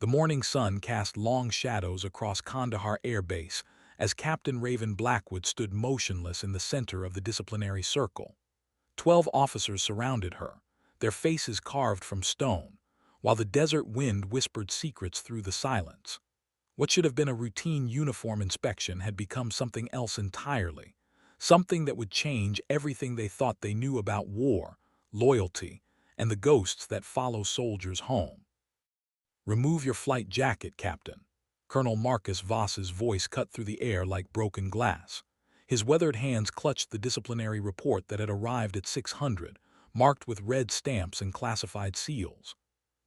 The morning sun cast long shadows across Kandahar Air Base as Captain Raven Blackwood stood motionless in the center of the disciplinary circle. 12 officers surrounded her, their faces carved from stone, while the desert wind whispered secrets through the silence. What should have been a routine uniform inspection had become something else entirely, something that would change everything they thought they knew about war, loyalty, and the ghosts that follow soldiers home. "Remove your flight jacket, Captain." Colonel Marcus Voss's voice cut through the air like broken glass. His weathered hands clutched the disciplinary report that had arrived at 600, marked with red stamps and classified seals.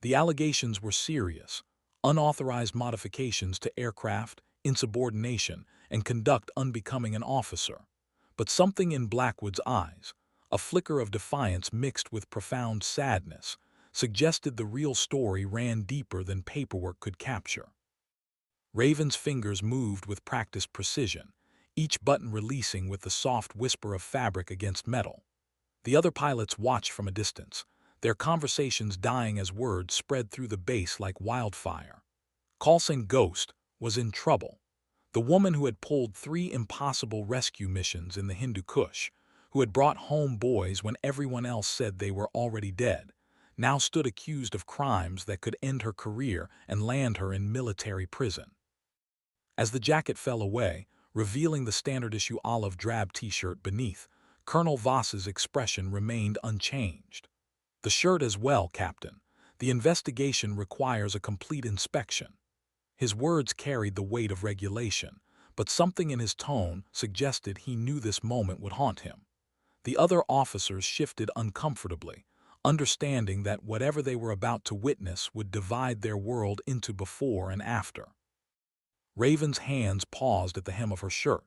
The allegations were serious: unauthorized modifications to aircraft, insubordination, and conduct unbecoming an officer. But something in Blackwood's eyes, a flicker of defiance mixed with profound sadness, suggested the real story ran deeper than paperwork could capture. Raven's fingers moved with practiced precision, each button releasing with the soft whisper of fabric against metal. The other pilots watched from a distance, their conversations dying as words spread through the base like wildfire. Coulson Ghost was in trouble. The woman who had pulled 3 impossible rescue missions in the Hindu Kush, who had brought home boys when everyone else said they were already dead, now stood accused of crimes that could end her career and land her in military prison. As the jacket fell away, revealing the standard-issue olive drab t-shirt beneath, Colonel Voss's expression remained unchanged. "The shirt as well, Captain. The investigation requires a complete inspection." His words carried the weight of regulation, but something in his tone suggested he knew this moment would haunt him. The other officers shifted uncomfortably, understanding that whatever they were about to witness would divide their world into before and after. Raven's hands paused at the hem of her shirt.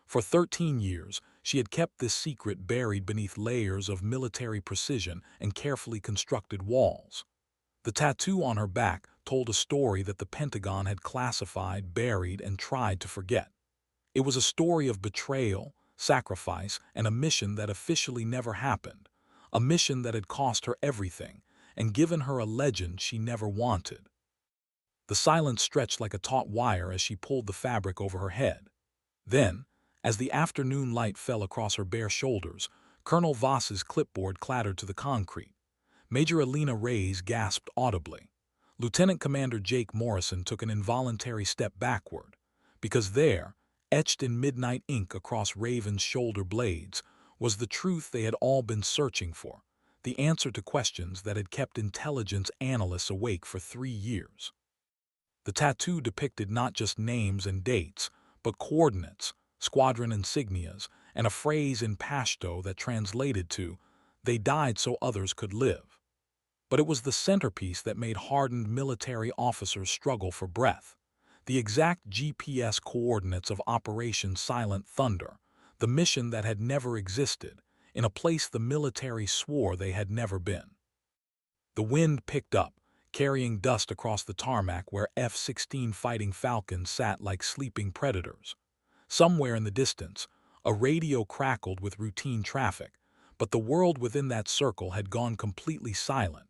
For 13 years, she had kept this secret buried beneath layers of military precision and carefully constructed walls. The tattoo on her back told a story that the Pentagon had classified, buried, and tried to forget. It was a story of betrayal, sacrifice, and a mission that officially never happened, a mission that had cost her everything and given her a legend she never wanted. The silence stretched like a taut wire as she pulled the fabric over her head. Then, as the afternoon light fell across her bare shoulders, Colonel Voss's clipboard clattered to the concrete. Major Alina Reyes gasped audibly. Lieutenant Commander Jake Morrison took an involuntary step backward, because there, etched in midnight ink across Raven's shoulder blades, was the truth they had all been searching for, the answer to questions that had kept intelligence analysts awake for 3 years. The tattoo depicted not just names and dates, but coordinates, squadron insignias, and a phrase in Pashto that translated to, "They died so others could live." But it was the centerpiece that made hardened military officers struggle for breath. The exact GPS coordinates of Operation Silent Thunder, the mission that had never existed, in a place the military swore they had never been. The wind picked up, carrying dust across the tarmac where F-16 Fighting Falcons sat like sleeping predators. Somewhere in the distance, a radio crackled with routine traffic, but the world within that circle had gone completely silent.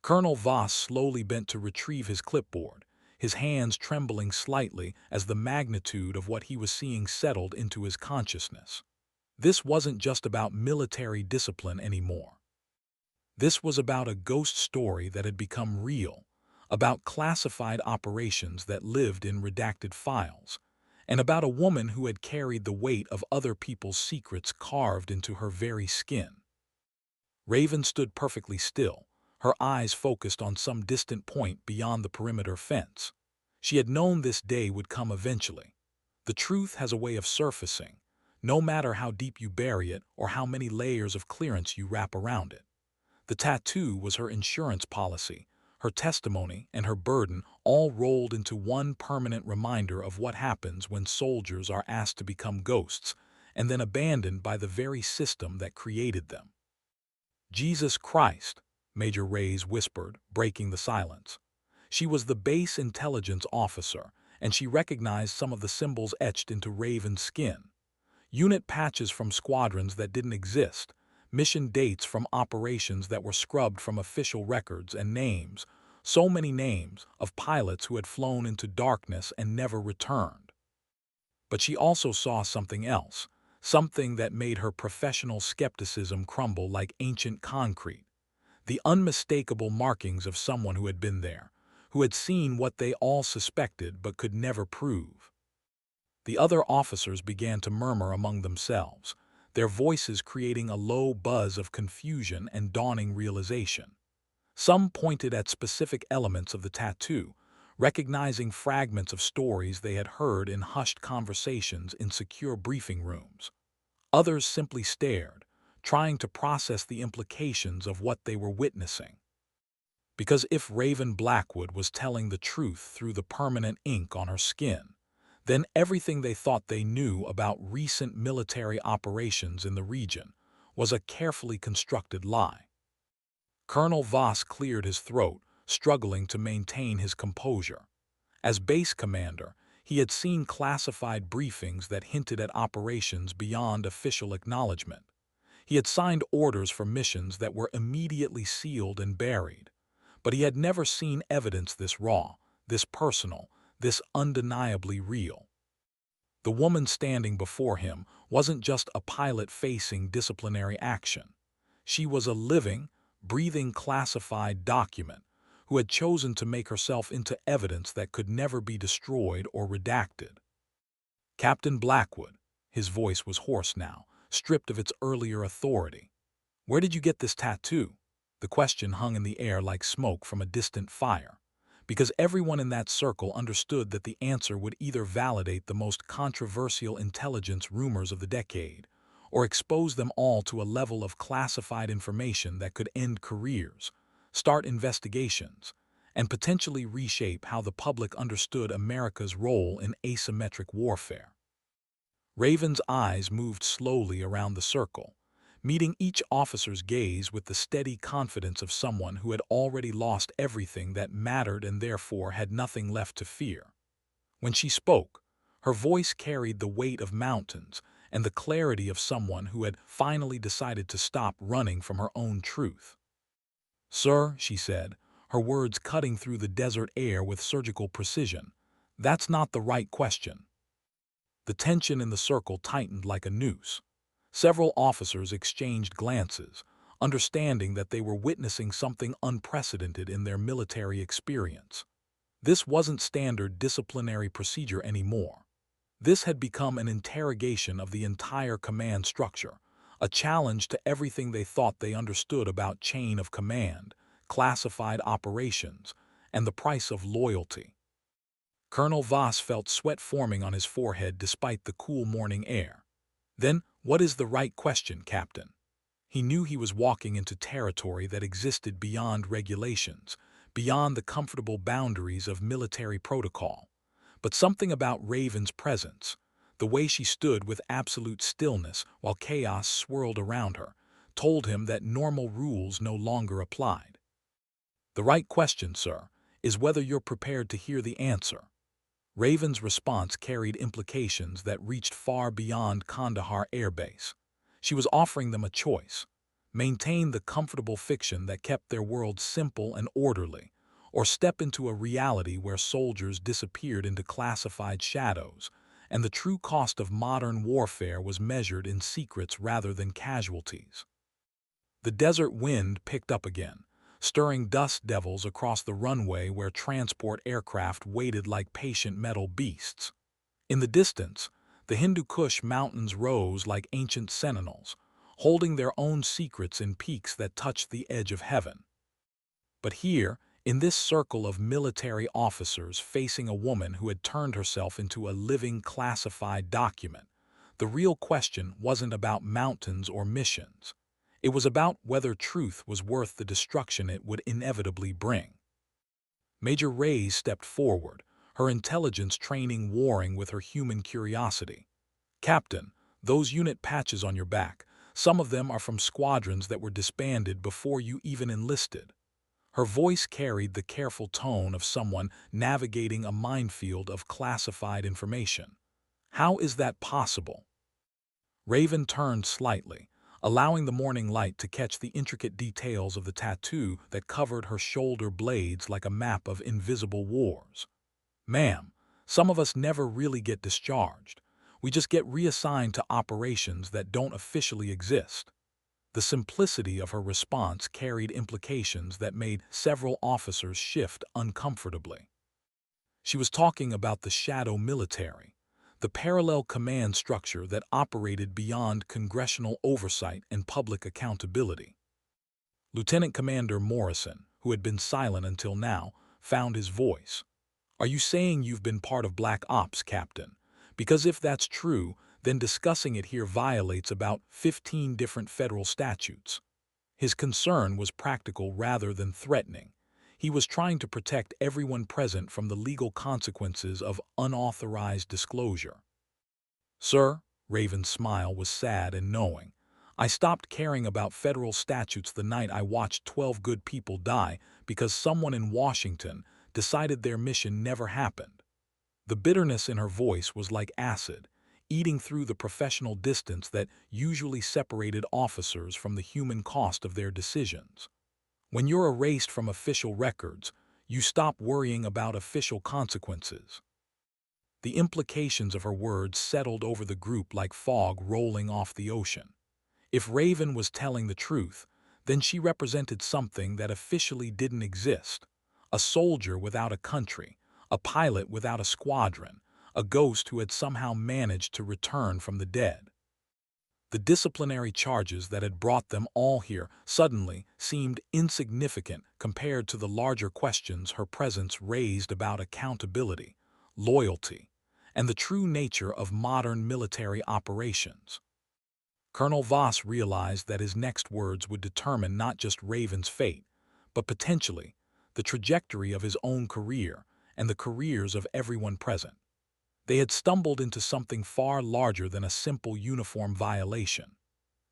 Colonel Voss slowly bent to retrieve his clipboard, his hands trembling slightly as the magnitude of what he was seeing settled into his consciousness. This wasn't just about military discipline anymore. This was about a ghost story that had become real, about classified operations that lived in redacted files, and about a woman who had carried the weight of other people's secrets carved into her very skin. Raven stood perfectly still, her eyes focused on some distant point beyond the perimeter fence. She had known this day would come eventually. The truth has a way of surfacing, no matter how deep you bury it or how many layers of clearance you wrap around it. The tattoo was her insurance policy, her testimony, and her burden, all rolled into one permanent reminder of what happens when soldiers are asked to become ghosts and then abandoned by the very system that created them. "Jesus Christ," Major Reyes whispered, breaking the silence. She was the base intelligence officer, and she recognized some of the symbols etched into Raven's skin. Unit patches from squadrons that didn't exist, mission dates from operations that were scrubbed from official records, and names, So many names of pilots who had flown into darkness and never returned. But she also saw something else, something that made her professional skepticism crumble like ancient concrete. The unmistakable markings of someone who had been there, who had seen what they all suspected but could never prove. The other officers began to murmur among themselves, their voices creating a low buzz of confusion and dawning realization. Some pointed at specific elements of the tattoo, recognizing fragments of stories they had heard in hushed conversations in secure briefing rooms. Others simply stared, trying to process the implications of what they were witnessing. Because if Raven Blackwood was telling the truth through the permanent ink on her skin, then everything they thought they knew about recent military operations in the region was a carefully constructed lie. Colonel Voss cleared his throat, struggling to maintain his composure. As base commander, he had seen classified briefings that hinted at operations beyond official acknowledgement. He had signed orders for missions that were immediately sealed and buried. But he had never seen evidence this raw, this personal, this undeniably real. The woman standing before him wasn't just a pilot facing disciplinary action. She was a living, breathing classified document who had chosen to make herself into evidence that could never be destroyed or redacted. Captain Blackwood, his voice was hoarse now, stripped of its earlier authority. Where did you get this tattoo? The question hung in the air like smoke from a distant fire, because everyone in that circle understood that the answer would either validate the most controversial intelligence rumors of the decade, or expose them all to a level of classified information that could end careers, start investigations, and potentially reshape how the public understood America's role in asymmetric warfare. Raven's eyes moved slowly around the circle, meeting each officer's gaze with the steady confidence of someone who had already lost everything that mattered and therefore had nothing left to fear. When she spoke, her voice carried the weight of mountains and the clarity of someone who had finally decided to stop running from her own truth. "Sir," she said, her words cutting through the desert air with surgical precision, "that's not the right question." The tension in the circle tightened like a noose. Several officers exchanged glances, understanding that they were witnessing something unprecedented in their military experience. This wasn't standard disciplinary procedure anymore. This had become an interrogation of the entire command structure, a challenge to everything they thought they understood about chain of command, classified operations, and the price of loyalty. Colonel Voss felt sweat forming on his forehead despite the cool morning air. "Then, what is the right question, Captain?" He knew he was walking into territory that existed beyond regulations, beyond the comfortable boundaries of military protocol. But something about Raven's presence, the way she stood with absolute stillness while chaos swirled around her, told him that normal rules no longer applied. "The right question, sir, is whether you're prepared to hear the answer." Raven's response carried implications that reached far beyond Kandahar Air Base. She was offering them a choice: maintain the comfortable fiction that kept their world simple and orderly, or step into a reality where soldiers disappeared into classified shadows, and the true cost of modern warfare was measured in secrets rather than casualties. The desert wind picked up again, stirring dust devils across the runway where transport aircraft waited like patient metal beasts. In the distance, the Hindu Kush mountains rose like ancient sentinels, holding their own secrets in peaks that touched the edge of heaven. But here, in this circle of military officers facing a woman who had turned herself into a living classified document, the real question wasn't about mountains or missions. It was about whether truth was worth the destruction it would inevitably bring. Major Reyes stepped forward, her intelligence training warring with her human curiosity. "Captain, those unit patches on your back, some of them are from squadrons that were disbanded before you even enlisted." Her voice carried the careful tone of someone navigating a minefield of classified information. "How is that possible?" Raven turned slightly, allowing the morning light to catch the intricate details of the tattoo that covered her shoulder blades like a map of invisible wars. "Ma'am, some of us never really get discharged. We just get reassigned to operations that don't officially exist." The simplicity of her response carried implications that made several officers shift uncomfortably. She was talking about the shadow military, the parallel command structure that operated beyond congressional oversight and public accountability. Lieutenant Commander Morrison, who had been silent until now, found his voice. "Are you saying you've been part of Black Ops, Captain? Because if that's true, then discussing it here violates about 15 different federal statutes." His concern was practical rather than threatening. He was trying to protect everyone present from the legal consequences of unauthorized disclosure. "Sir," Raven's smile was sad and knowing, "I stopped caring about federal statutes the night I watched 12 good people die because someone in Washington decided their mission never happened." The bitterness in her voice was like acid, eating through the professional distance that usually separated officers from the human cost of their decisions. When you're erased from official records, you stop worrying about official consequences. The implications of her words settled over the group like fog rolling off the ocean. If Raven was telling the truth, then she represented something that officially didn't exist: a soldier without a country, a pilot without a squadron, a ghost who had somehow managed to return from the dead. The disciplinary charges that had brought them all here suddenly seemed insignificant compared to the larger questions her presence raised about accountability, loyalty, and the true nature of modern military operations. Colonel Voss realized that his next words would determine not just Raven's fate, but potentially the trajectory of his own career and the careers of everyone present. They had stumbled into something far larger than a simple uniform violation.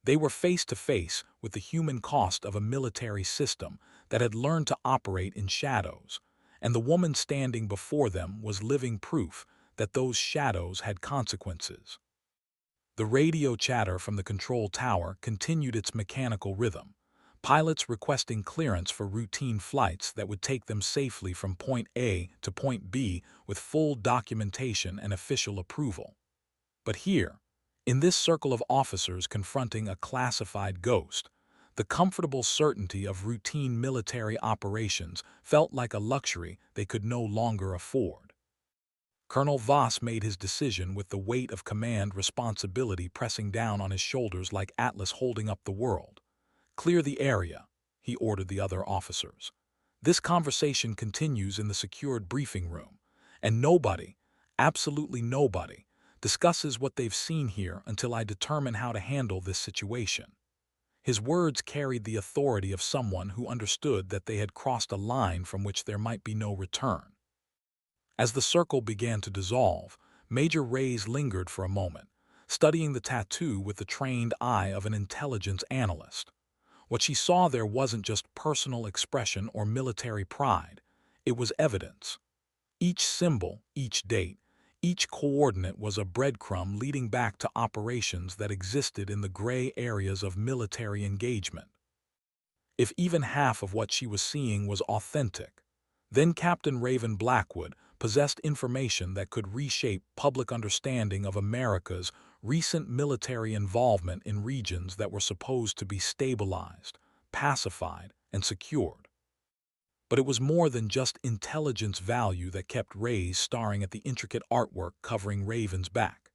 They were face to face with the human cost of a military system that had learned to operate in shadows, and the woman standing before them was living proof that those shadows had consequences. The radio chatter from the control tower continued its mechanical rhythm, pilots requesting clearance for routine flights that would take them safely from point A to point B with full documentation and official approval. But here, in this circle of officers confronting a classified ghost, the comfortable certainty of routine military operations felt like a luxury they could no longer afford. Colonel Voss made his decision with the weight of command responsibility pressing down on his shoulders like Atlas holding up the world. "Clear the area," he ordered the other officers. "This conversation continues in the secured briefing room, and nobody, absolutely nobody, discusses what they've seen here until I determine how to handle this situation." His words carried the authority of someone who understood that they had crossed a line from which there might be no return. As the circle began to dissolve, Major Reyes lingered for a moment, studying the tattoo with the trained eye of an intelligence analyst. What she saw there wasn't just personal expression or military pride, it was evidence. Each symbol, each date, each coordinate was a breadcrumb leading back to operations that existed in the gray areas of military engagement. If even half of what she was seeing was authentic, then Captain Raven Blackwood possessed information that could reshape public understanding of America's recent military involvement in regions that were supposed to be stabilized, pacified, and secured. But it was more than just intelligence value that kept Reyes staring at the intricate artwork covering Raven's back.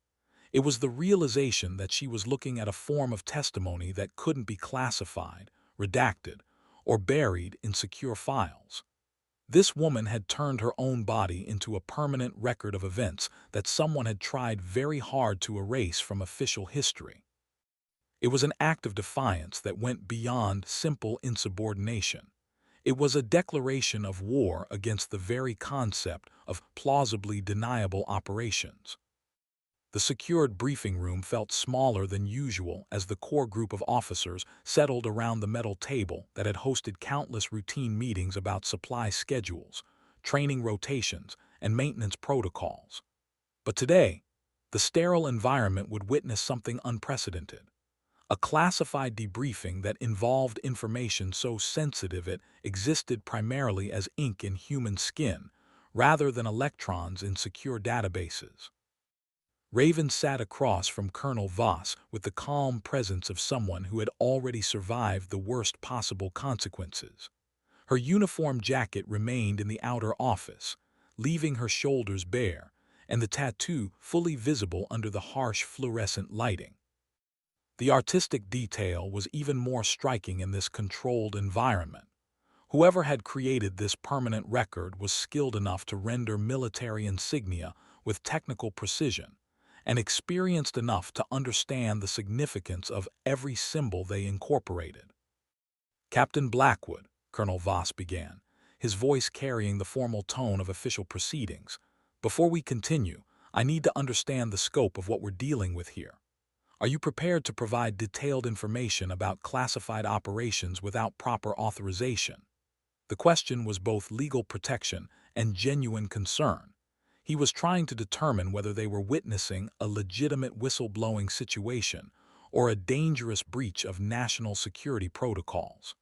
It was the realization that she was looking at a form of testimony that couldn't be classified, redacted, or buried in secure files. This woman had turned her own body into a permanent record of events that someone had tried very hard to erase from official history. It was an act of defiance that went beyond simple insubordination. It was a declaration of war against the very concept of plausibly deniable operations. The secured briefing room felt smaller than usual as the core group of officers settled around the metal table that had hosted countless routine meetings about supply schedules, training rotations, and maintenance protocols. But today, the sterile environment would witness something unprecedented: A classified debriefing that involved information so sensitive it existed primarily as ink in human skin, rather than electrons in secure databases. Raven sat across from Colonel Voss with the calm presence of someone who had already survived the worst possible consequences. Her uniform jacket remained in the outer office, leaving her shoulders bare, and the tattoo fully visible under the harsh fluorescent lighting. The artistic detail was even more striking in this controlled environment. Whoever had created this permanent record was skilled enough to render military insignia with technical precision, and experienced enough to understand the significance of every symbol they incorporated. "Captain Blackwood," Colonel Voss began, his voice carrying the formal tone of official proceedings, "before we continue, I need to understand the scope of what we're dealing with here. Are you prepared to provide detailed information about classified operations without proper authorization?" The question was both legal protection and genuine concern. He was trying to determine whether they were witnessing a legitimate whistleblowing situation or a dangerous breach of national security protocols.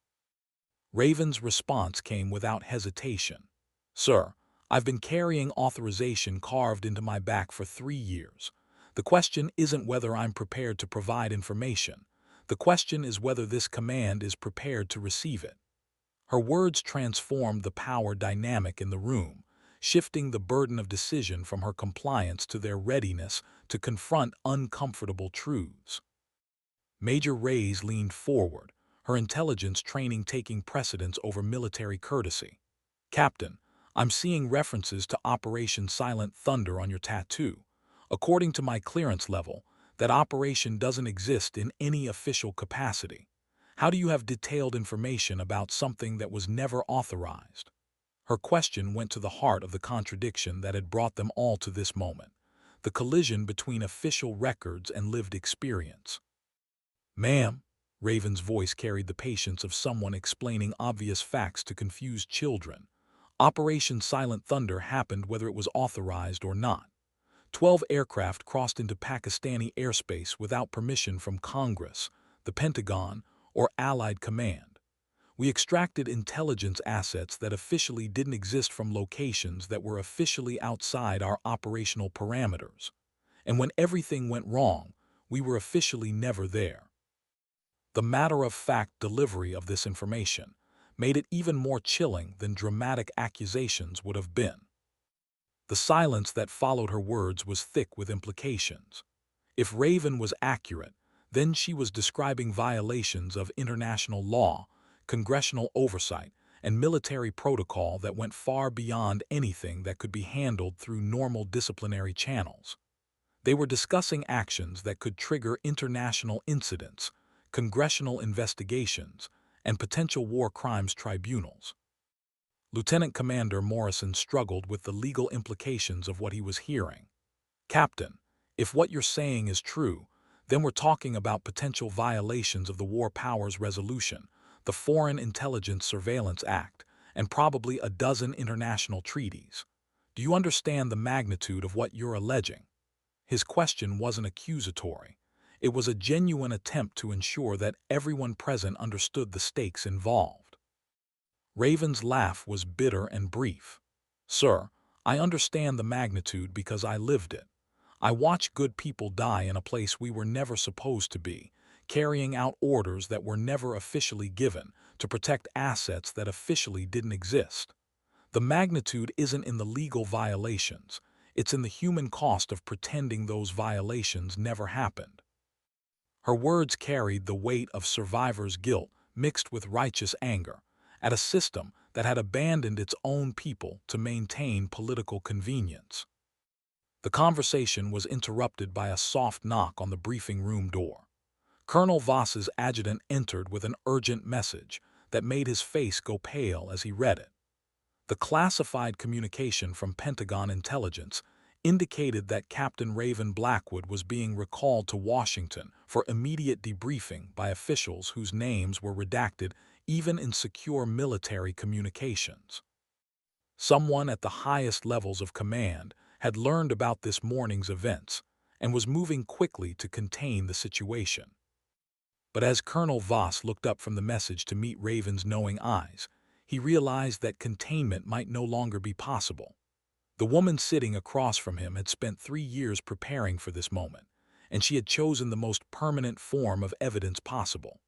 Raven's response came without hesitation. "Sir, I've been carrying authorization carved into my back for 3 years. The question isn't whether I'm prepared to provide information. The question is whether this command is prepared to receive it." Her words transformed the power dynamic in the room, shifting the burden of decision from her compliance to their readiness to confront uncomfortable truths. Major Reyes leaned forward, her intelligence training taking precedence over military courtesy. "Captain, I'm seeing references to Operation Silent Thunder on your tattoo. According to my clearance level, that operation doesn't exist in any official capacity. How do you have detailed information about something that was never authorized?" Her question went to the heart of the contradiction that had brought them all to this moment, the collision between official records and lived experience. "Ma'am," Raven's voice carried the patience of someone explaining obvious facts to confused children, "Operation Silent Thunder happened whether it was authorized or not. 12 aircraft crossed into Pakistani airspace without permission from Congress, the Pentagon, or Allied Command. We extracted intelligence assets that officially didn't exist from locations that were officially outside our operational parameters. And when everything went wrong, we were officially never there." The matter-of-fact delivery of this information made it even more chilling than dramatic accusations would have been. The silence that followed her words was thick with implications. If Raven was accurate, then she was describing violations of international law, congressional oversight, and military protocol that went far beyond anything that could be handled through normal disciplinary channels. They were discussing actions that could trigger international incidents, congressional investigations, and potential war crimes tribunals. Lieutenant Commander Morrison struggled with the legal implications of what he was hearing. "Captain, if what you're saying is true, then we're talking about potential violations of the War Powers Resolution, the Foreign Intelligence Surveillance Act, and probably a dozen international treaties. Do you understand the magnitude of what you're alleging?" His question wasn't accusatory. It was a genuine attempt to ensure that everyone present understood the stakes involved. Raven's laugh was bitter and brief. "Sir, I understand the magnitude because I lived it. I watched good people die in a place we were never supposed to be, carrying out orders that were never officially given to protect assets that officially didn't exist. The magnitude isn't in the legal violations. It's in the human cost of pretending those violations never happened." Her words carried the weight of survivors' guilt mixed with righteous anger at a system that had abandoned its own people to maintain political convenience. The conversation was interrupted by a soft knock on the briefing room door. Colonel Voss's adjutant entered with an urgent message that made his face go pale as he read it. The classified communication from Pentagon intelligence indicated that Captain Raven Blackwood was being recalled to Washington for immediate debriefing by officials whose names were redacted even in secure military communications. Someone at the highest levels of command had learned about this morning's events and was moving quickly to contain the situation. But as Colonel Voss looked up from the message to meet Raven's knowing eyes, he realized that containment might no longer be possible. The woman sitting across from him had spent 3 years preparing for this moment, and she had chosen the most permanent form of evidence possible.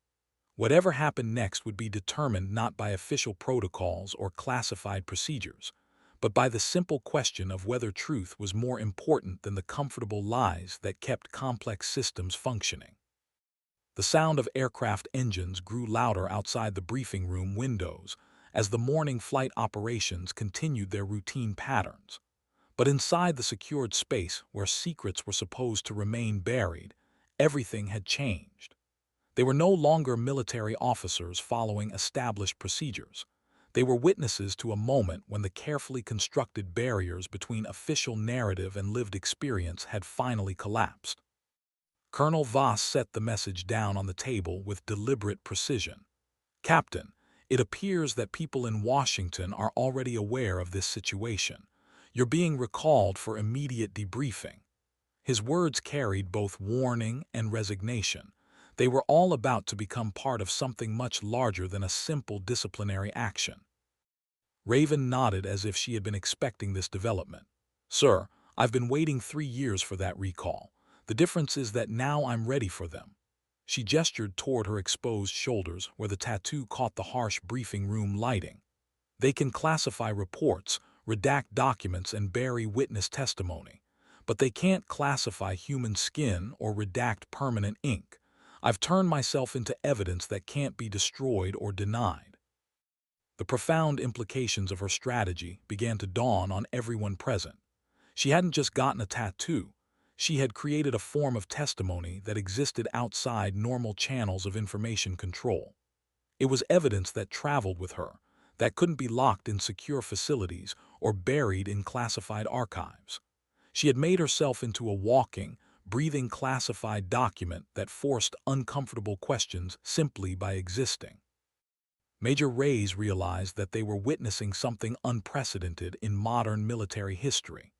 Whatever happened next would be determined not by official protocols or classified procedures, but by the simple question of whether truth was more important than the comfortable lies that kept complex systems functioning. The sound of aircraft engines grew louder outside the briefing room windows as the morning flight operations continued their routine patterns. But inside the secured space where secrets were supposed to remain buried, everything had changed. They were no longer military officers following established procedures. They were witnesses to a moment when the carefully constructed barriers between official narrative and lived experience had finally collapsed. Colonel Voss set the message down on the table with deliberate precision. "Captain, it appears that people in Washington are already aware of this situation. You're being recalled for immediate debriefing." His words carried both warning and resignation. They were all about to become part of something much larger than a simple disciplinary action. Raven nodded as if she had been expecting this development. "Sir, I've been waiting 3 years for that recall. The difference is that now I'm ready for them." She gestured toward her exposed shoulders where the tattoo caught the harsh briefing room lighting. "They can classify reports, redact documents, and bury witness testimony. But they can't classify human skin or redact permanent ink. I've turned myself into evidence that can't be destroyed or denied." The profound implications of her strategy began to dawn on everyone present. She hadn't just gotten a tattoo. She had created a form of testimony that existed outside normal channels of information control. It was evidence that traveled with her, that couldn't be locked in secure facilities or buried in classified archives. She had made herself into a walking, breathing classified document that forced uncomfortable questions simply by existing. Major Reyes realized that they were witnessing something unprecedented in modern military history.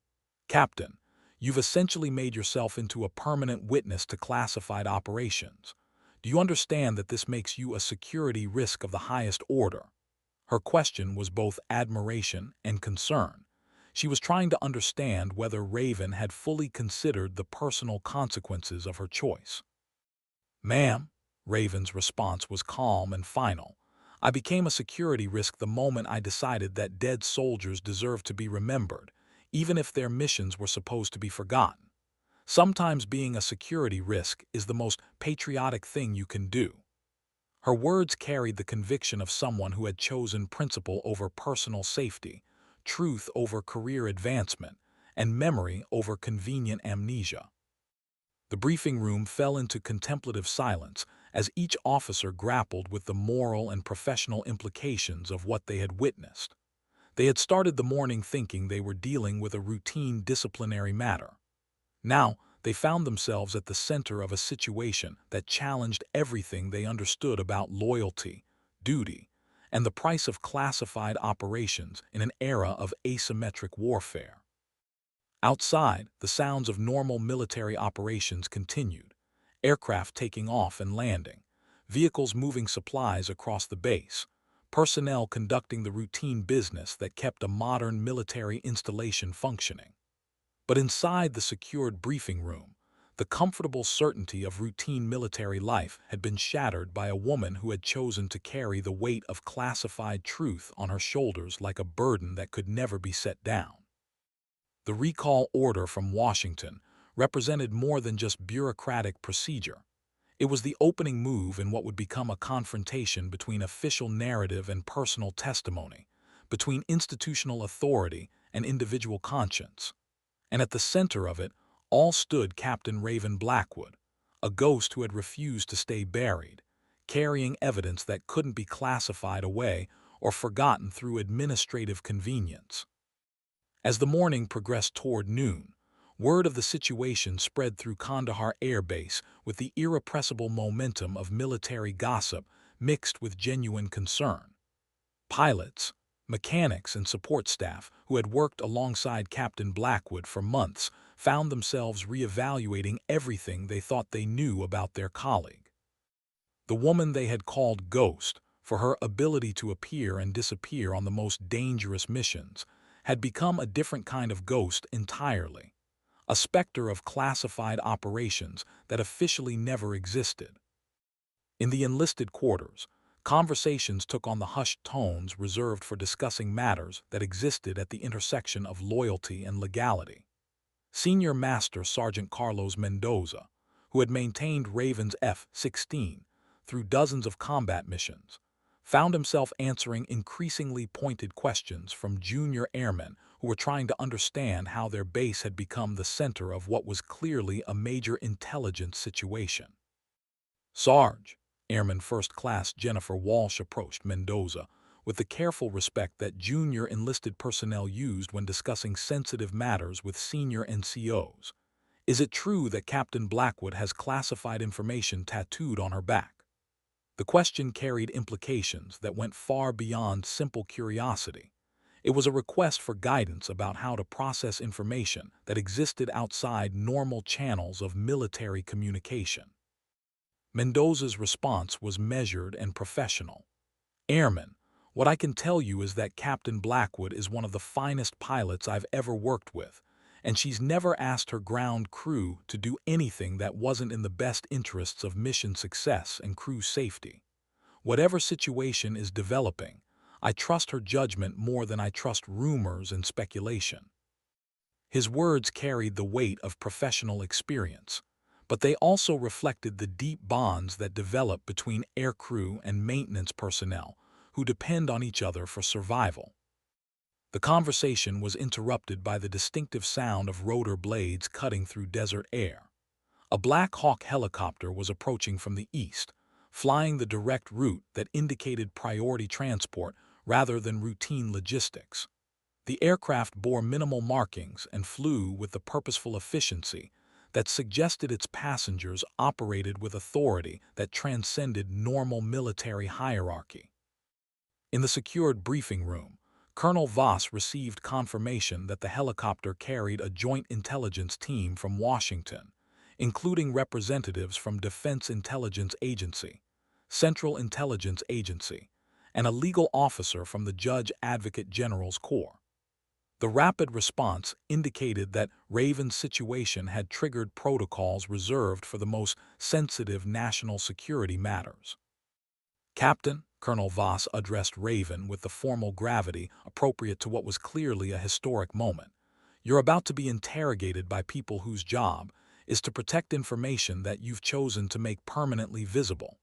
"Captain, you've essentially made yourself into a permanent witness to classified operations. Do you understand that this makes you a security risk of the highest order?" Her question was both admiration and concern. She was trying to understand whether Raven had fully considered the personal consequences of her choice. "Ma'am," Raven's response was calm and final, "I became a security risk the moment I decided that dead soldiers deserve to be remembered, even if their missions were supposed to be forgotten. Sometimes being a security risk is the most patriotic thing you can do." Her words carried the conviction of someone who had chosen principle over personal safety, truth over career advancement, and memory over convenient amnesia. The briefing room fell into contemplative silence as each officer grappled with the moral and professional implications of what they had witnessed. They had started the morning thinking they were dealing with a routine disciplinary matter. Now, they found themselves at the center of a situation that challenged everything they understood about loyalty, duty, and the price of classified operations in an era of asymmetric warfare. Outside, the sounds of normal military operations continued, aircraft taking off and landing, vehicles moving supplies across the base, personnel conducting the routine business that kept a modern military installation functioning. But inside the secured briefing room, the comfortable certainty of routine military life had been shattered by a woman who had chosen to carry the weight of classified truth on her shoulders like a burden that could never be set down. The recall order from Washington represented more than just bureaucratic procedure. It was the opening move in what would become a confrontation between official narrative and personal testimony, between institutional authority and individual conscience. And at the center of it all stood Captain Raven Blackwood, a ghost who had refused to stay buried, carrying evidence that couldn't be classified away or forgotten through administrative convenience. As the morning progressed toward noon, word of the situation spread through Kandahar Air Base with the irrepressible momentum of military gossip mixed with genuine concern. Pilots, mechanics, and support staff who had worked alongside Captain Blackwood for months found themselves reevaluating everything they thought they knew about their colleague. The woman they had called Ghost, for her ability to appear and disappear on the most dangerous missions, had become a different kind of ghost entirely, a specter of classified operations that officially never existed. In the enlisted quarters, conversations took on the hushed tones reserved for discussing matters that existed at the intersection of loyalty and legality. Senior Master Sergeant Carlos Mendoza, who had maintained Raven's F-16 through dozens of combat missions, found himself answering increasingly pointed questions from junior airmen who were trying to understand how their base had become the center of what was clearly a major intelligence situation. Sarge, Airman First Class Jennifer Walsh approached Mendoza with the careful respect that junior enlisted personnel used when discussing sensitive matters with senior NCOs. Is it true that Captain Blackwood has classified information tattooed on her back? The question carried implications that went far beyond simple curiosity. It was a request for guidance about how to process information that existed outside normal channels of military communication. Mendoza's response was measured and professional. Airman, what I can tell you is that Captain Blackwood is one of the finest pilots I've ever worked with, and she's never asked her ground crew to do anything that wasn't in the best interests of mission success and crew safety. Whatever situation is developing, I trust her judgment more than I trust rumors and speculation. His words carried the weight of professional experience, but they also reflected the deep bonds that develop between aircrew and maintenance personnel who depend on each other for survival. The conversation was interrupted by the distinctive sound of rotor blades cutting through desert air. A Black Hawk helicopter was approaching from the east, flying the direct route that indicated priority transport rather than routine logistics. The aircraft bore minimal markings and flew with the purposeful efficiency that suggested its passengers operated with authority that transcended normal military hierarchy. In the secured briefing room, Colonel Voss received confirmation that the helicopter carried a joint intelligence team from Washington, including representatives from Defense Intelligence Agency, Central Intelligence Agency, and a legal officer from the Judge Advocate General's Corps. The rapid response indicated that Raven's situation had triggered protocols reserved for the most sensitive national security matters. Captain, Colonel Voss addressed Raven with the formal gravity appropriate to what was clearly a historic moment. You're about to be interrogated by people whose job is to protect information that you've chosen to make permanently visible.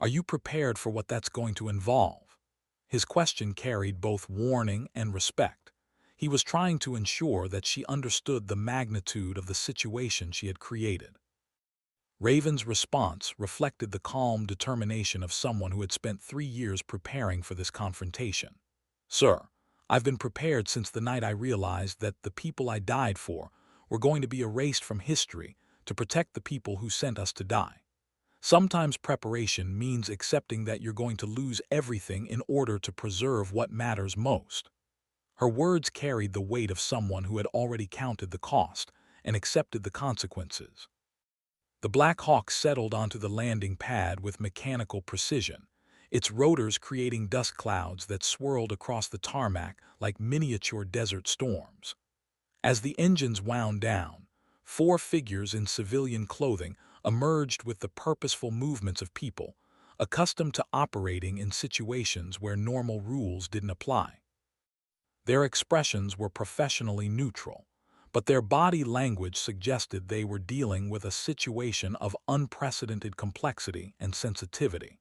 Are you prepared for what that's going to involve? His question carried both warning and respect. He was trying to ensure that she understood the magnitude of the situation she had created. Raven's response reflected the calm determination of someone who had spent 3 years preparing for this confrontation. Sir, I've been prepared since the night I realized that the people I died for were going to be erased from history to protect the people who sent us to die. Sometimes preparation means accepting that you're going to lose everything in order to preserve what matters most. Her words carried the weight of someone who had already counted the cost and accepted the consequences. The Black Hawk settled onto the landing pad with mechanical precision, its rotors creating dust clouds that swirled across the tarmac like miniature desert storms. As the engines wound down, 4 figures in civilian clothing emerged with the purposeful movements of people, accustomed to operating in situations where normal rules didn't apply. Their expressions were professionally neutral, but their body language suggested they were dealing with a situation of unprecedented complexity and sensitivity.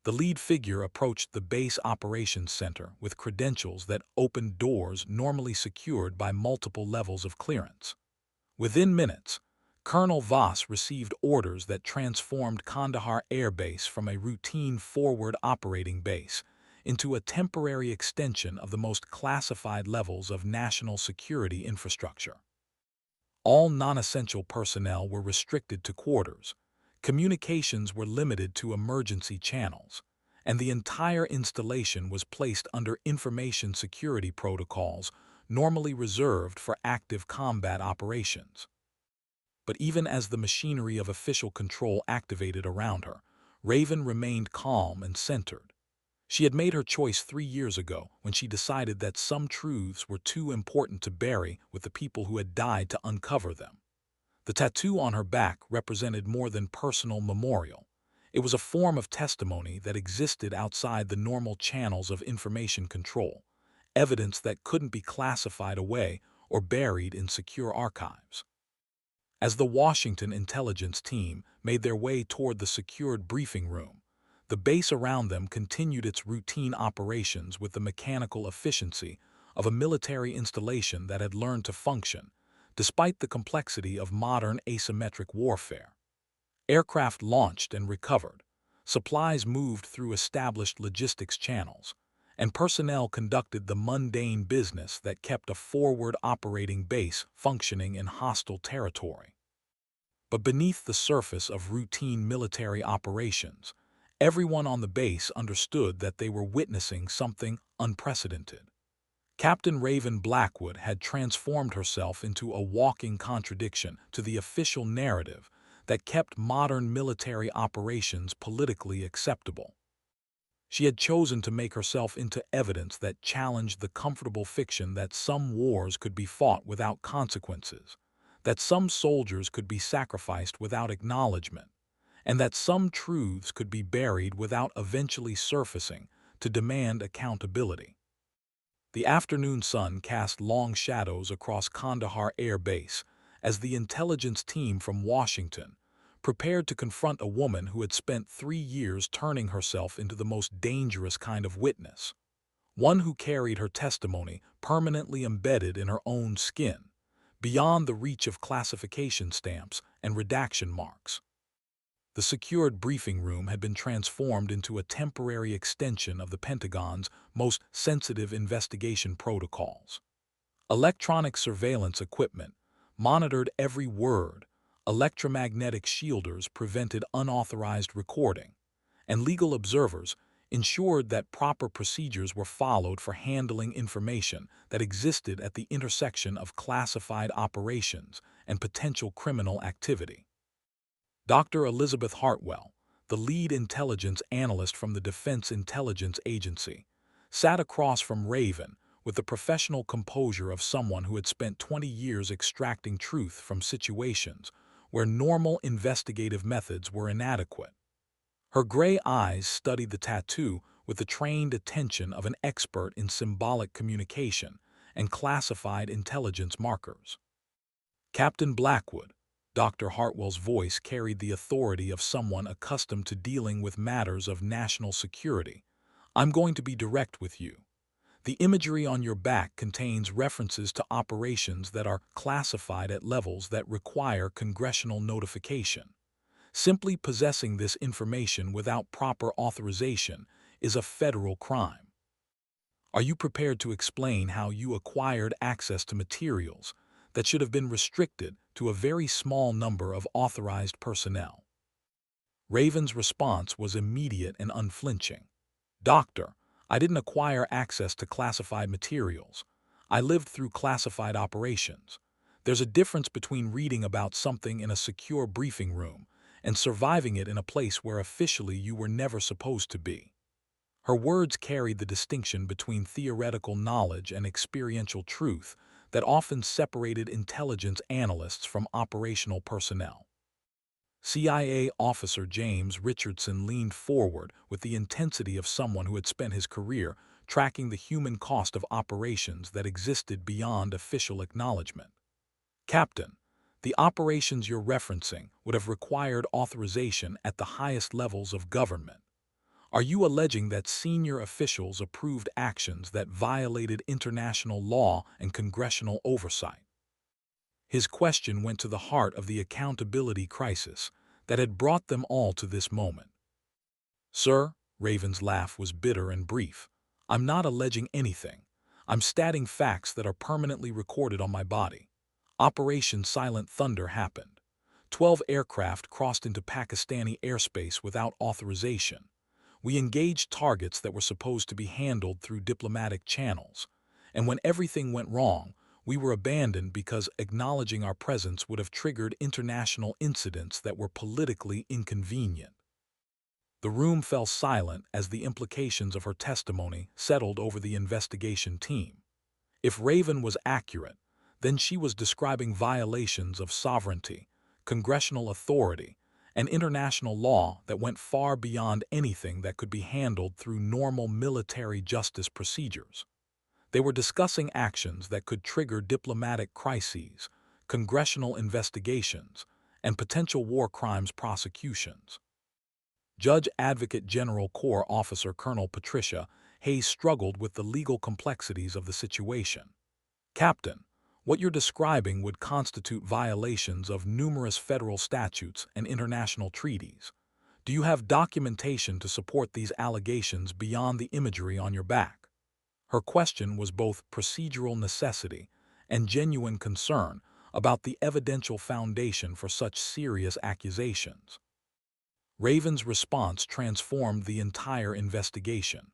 The lead figure approached the Base Operations Center with credentials that opened doors normally secured by multiple levels of clearance. Within minutes, Colonel Voss received orders that transformed Kandahar Air Base from a routine forward operating base into a temporary extension of the most classified levels of national security infrastructure. All non-essential personnel were restricted to quarters, communications were limited to emergency channels, and the entire installation was placed under information security protocols normally reserved for active combat operations. But even as the machinery of official control activated around her, Raven remained calm and centered. She had made her choice 3 years ago when she decided that some truths were too important to bury with the people who had died to uncover them. The tattoo on her back represented more than personal memorial. It was a form of testimony that existed outside the normal channels of information control, evidence that couldn't be classified away or buried in secure archives. As the Washington intelligence team made their way toward the secured briefing room, the base around them continued its routine operations with the mechanical efficiency of a military installation that had learned to function, despite the complexity of modern asymmetric warfare. Aircraft launched and recovered, supplies moved through established logistics channels, and personnel conducted the mundane business that kept a forward operating base functioning in hostile territory. But beneath the surface of routine military operations, everyone on the base understood that they were witnessing something unprecedented. Captain Raven Blackwood had transformed herself into a walking contradiction to the official narrative that kept modern military operations politically acceptable. She had chosen to make herself into evidence that challenged the comfortable fiction that some wars could be fought without consequences, that some soldiers could be sacrificed without acknowledgement, and that some truths could be buried without eventually surfacing to demand accountability. The afternoon sun cast long shadows across Kandahar Air Base as the intelligence team from Washington prepared to confront a woman who had spent 3 years turning herself into the most dangerous kind of witness, one who carried her testimony permanently embedded in her own skin, beyond the reach of classification stamps and redaction marks. The secured briefing room had been transformed into a temporary extension of the Pentagon's most sensitive investigation protocols. Electronic surveillance equipment monitored every word, electromagnetic shielders prevented unauthorized recording, and legal observers ensured that proper procedures were followed for handling information that existed at the intersection of classified operations and potential criminal activity. Dr. Elizabeth Hartwell, the lead intelligence analyst from the Defense Intelligence Agency, sat across from Raven with the professional composure of someone who had spent 20 years extracting truth from situations where normal investigative methods were inadequate. Her gray eyes studied the tattoo with the trained attention of an expert in symbolic communication and classified intelligence markers. Captain Blackwood, Dr. Hartwell's voice carried the authority of someone accustomed to dealing with matters of national security. I'm going to be direct with you. The imagery on your back contains references to operations that are classified at levels that require congressional notification. Simply possessing this information without proper authorization is a federal crime. Are you prepared to explain how you acquired access to materials that should have been restricted to a very small number of authorized personnel? Raven's response was immediate and unflinching. Doctor, I didn't acquire access to classified materials. I lived through classified operations. There's a difference between reading about something in a secure briefing room and surviving it in a place where officially you were never supposed to be. Her words carried the distinction between theoretical knowledge and experiential truth that often separated intelligence analysts from operational personnel. CIA officer James Richardson leaned forward with the intensity of someone who had spent his career tracking the human cost of operations that existed beyond official acknowledgement. Captain, the operations you're referencing would have required authorization at the highest levels of government. Are you alleging that senior officials approved actions that violated international law and congressional oversight? His question went to the heart of the accountability crisis that had brought them all to this moment. Sir, Raven's laugh was bitter and brief. I'm not alleging anything. I'm stating facts that are permanently recorded on my body. Operation Silent Thunder happened. 12 aircraft crossed into Pakistani airspace without authorization. We engaged targets that were supposed to be handled through diplomatic channels. And when everything went wrong, we were abandoned because acknowledging our presence would have triggered international incidents that were politically inconvenient. The room fell silent as the implications of her testimony settled over the investigation team. If Raven was accurate, then she was describing violations of sovereignty, congressional authority, and international law that went far beyond anything that could be handled through normal military justice procedures. They were discussing actions that could trigger diplomatic crises, congressional investigations, and potential war crimes prosecutions. Judge Advocate General Corps Officer Colonel Patricia Hayes struggled with the legal complexities of the situation. Captain, what you're describing would constitute violations of numerous federal statutes and international treaties. Do you have documentation to support these allegations beyond the imagery on your back? Her question was both procedural necessity and genuine concern about the evidential foundation for such serious accusations. Raven's response transformed the entire investigation.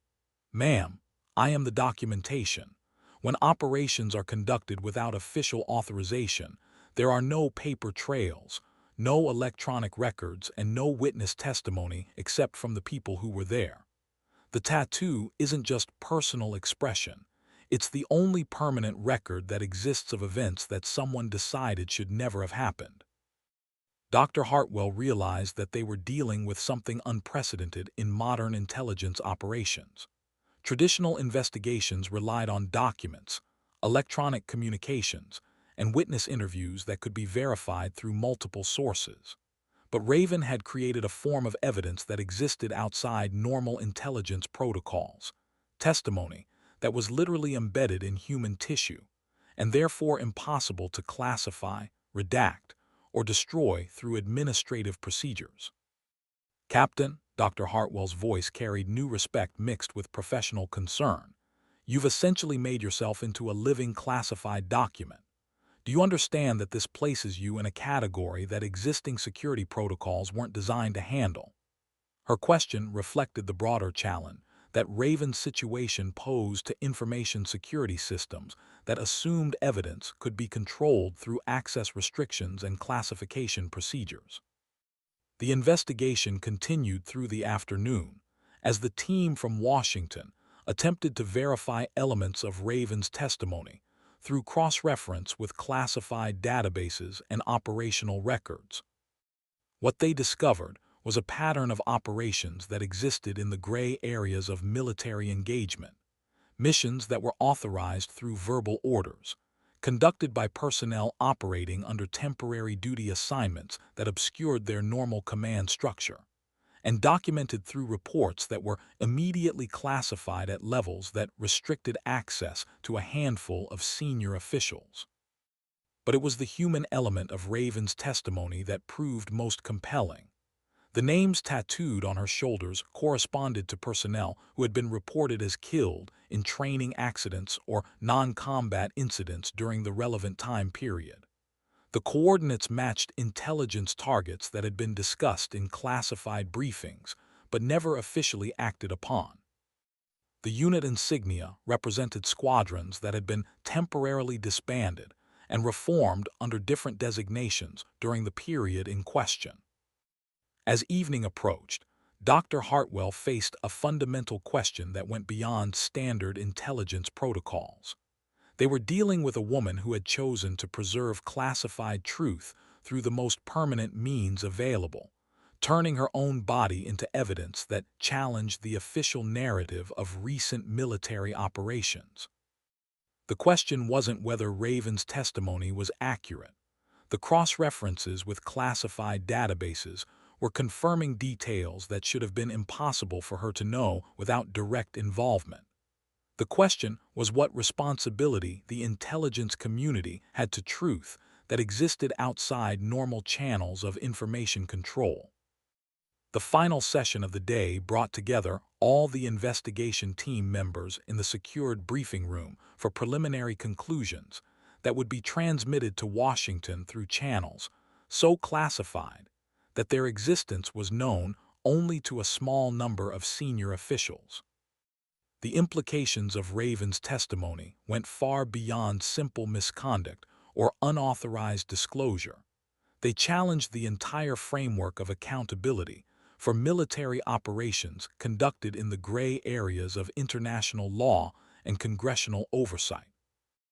Ma'am, I am the documentation. When operations are conducted without official authorization, there are no paper trails, no electronic records, and no witness testimony except from the people who were there. The tattoo isn't just personal expression. It's the only permanent record that exists of events that someone decided should never have happened. Dr. Hartwell realized that they were dealing with something unprecedented in modern intelligence operations. Traditional investigations relied on documents, electronic communications, and witness interviews that could be verified through multiple sources. But Raven had created a form of evidence that existed outside normal intelligence protocols, testimony that was literally embedded in human tissue, and therefore impossible to classify, redact, or destroy through administrative procedures. Captain, Dr. Hartwell's voice carried new respect mixed with professional concern. You've essentially made yourself into a living classified document. Do you understand that this places you in a category that existing security protocols weren't designed to handle? Her question reflected the broader challenge that Raven's situation posed to information security systems that assumed evidence could be controlled through access restrictions and classification procedures. The investigation continued through the afternoon, as the team from Washington attempted to verify elements of Raven's testimony through cross-reference with classified databases and operational records. What they discovered was a pattern of operations that existed in the gray areas of military engagement, missions that were authorized through verbal orders, conducted by personnel operating under temporary duty assignments that obscured their normal command structure, and documented through reports that were immediately classified at levels that restricted access to a handful of senior officials. But it was the human element of Raven's testimony that proved most compelling. The names tattooed on her shoulders corresponded to personnel who had been reported as killed in training accidents or non-combat incidents during the relevant time period. The coordinates matched intelligence targets that had been discussed in classified briefings, but never officially acted upon. The unit insignia represented squadrons that had been temporarily disbanded and reformed under different designations during the period in question. As evening approached, Dr. Hartwell faced a fundamental question that went beyond standard intelligence protocols. They were dealing with a woman who had chosen to preserve classified truth through the most permanent means available, turning her own body into evidence that challenged the official narrative of recent military operations. The question wasn't whether Raven's testimony was accurate. The cross-references with classified databases were confirming details that should have been impossible for her to know without direct involvement. The question was what responsibility the intelligence community had to truth that existed outside normal channels of information control. The final session of the day brought together all the investigation team members in the secured briefing room for preliminary conclusions that would be transmitted to Washington through channels so classified that their existence was known only to a small number of senior officials. The implications of Raven's testimony went far beyond simple misconduct or unauthorized disclosure. They challenged the entire framework of accountability for military operations conducted in the gray areas of international law and congressional oversight.